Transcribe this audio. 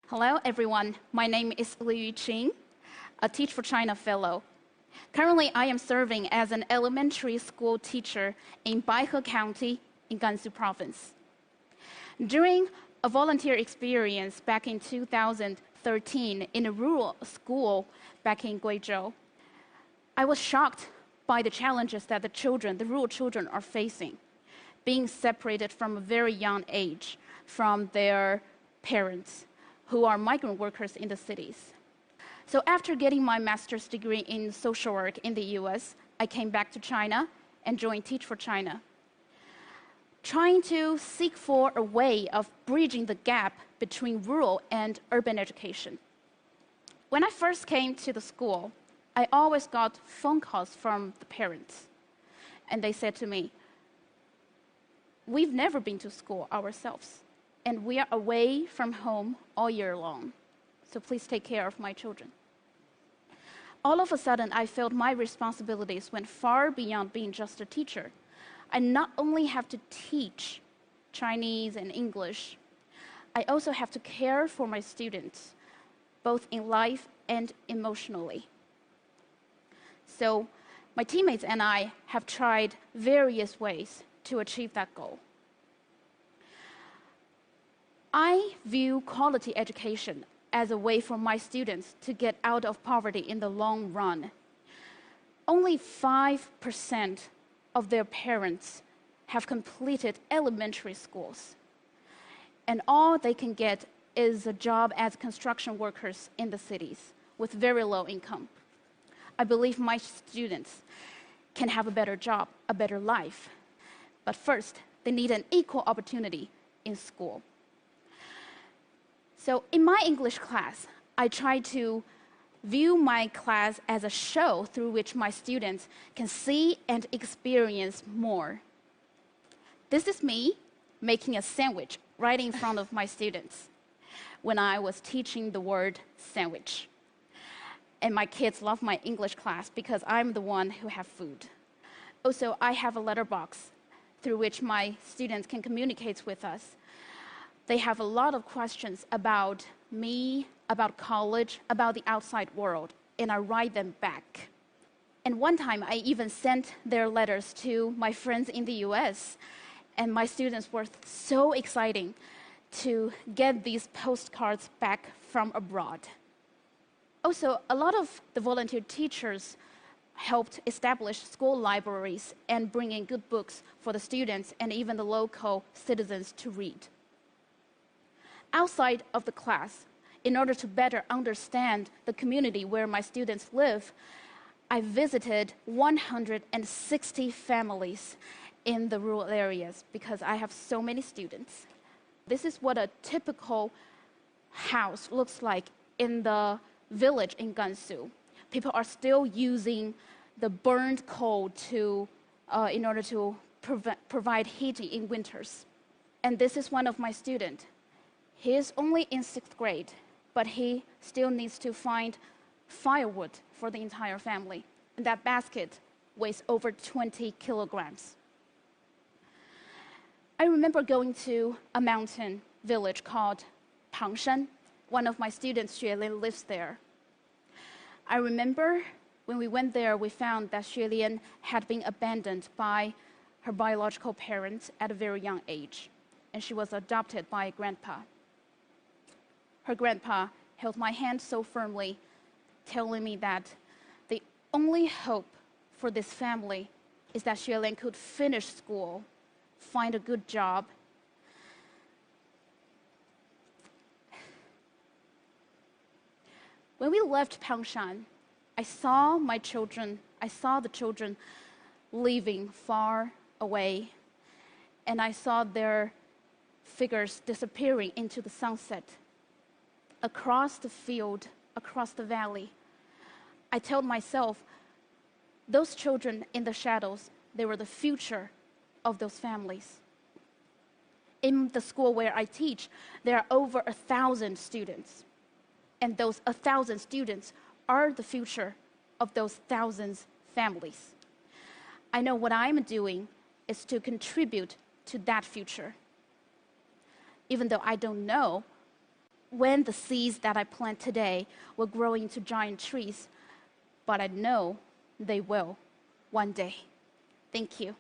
Hello, everyone. My name is Li Yuqing, a Teach for China fellow. Currently, I am serving as an elementary school teacher in Baihe County in Gansu Province. During a volunteer experience back in 2013 in a rural school back in Guizhou, I was shocked by the challenges that the rural children are facing, being separated from a very young age from their parents, who are migrant workers in the cities. So after getting my master's degree in social work in the US, I came back to China and joined Teach for China, trying to seek for a way of bridging the gap between rural and urban education. When I first came to the school, I always got phone calls from the parents, and they said to me, "We've never been to school ourselves, and we are away from home all year long, so please take care of my children." All of a sudden, I felt my responsibilities went far beyond being just a teacher. I not only have to teach Chinese and English, I also have to care for my students, both in life and emotionally. So my teammates and I have tried various ways to achieve that goal. I view quality education as a way for my students to get out of poverty in the long run. Only 5% of their parents have completed elementary schools, and all they can get is a job as construction workers in the cities with very low income. I believe my students can have a better job, a better life, but first, they need an equal opportunity in school. So in my English class, I try to view my class as a show through which my students can see and experience more. This is me making a sandwich right in front of my students when I was teaching the word sandwich. And my kids love my English class because I'm the one who have food. Also, I have a letterbox through which my students can communicate with us. They have a lot of questions about me, about college, about the outside world, and I write them back. And one time, I even sent their letters to my friends in the US, and my students were so excited to get these postcards back from abroad. Also, a lot of the volunteer teachers helped establish school libraries and bring in good books for the students and even the local citizens to read. Outside of the class, in order to better understand the community where my students live, I visited 160 families in the rural areas because I have so many students. This is what a typical house looks like in the village in Gansu. People are still using the burned coal in order to provide heating in winters. And this is one of my students. He is only in 6th grade, but he still needs to find firewood for the entire family. And that basket weighs over 20 kilograms. I remember going to a mountain village called Tangshan. One of my students, Xuelian, lives there. I remember when we went there, we found that Xuelian had been abandoned by her biological parents at a very young age, and she was adopted by a grandpa. Her grandpa held my hand so firmly, telling me that the only hope for this family is that Xuelian could finish school, find a good job. When we left Tangshan, I saw the children leaving far away, and I saw their figures disappearing into the sunset. Across the field, across the valley, I told myself, those children in the shadows, they were the future of those families. In the school where I teach, there are over 1,000 students. And those 1,000 students are the future of those thousands families. I know what I'm doing is to contribute to that future. Even though I don't know when the seeds that I plant today will grow into giant trees, but I know they will one day. Thank you.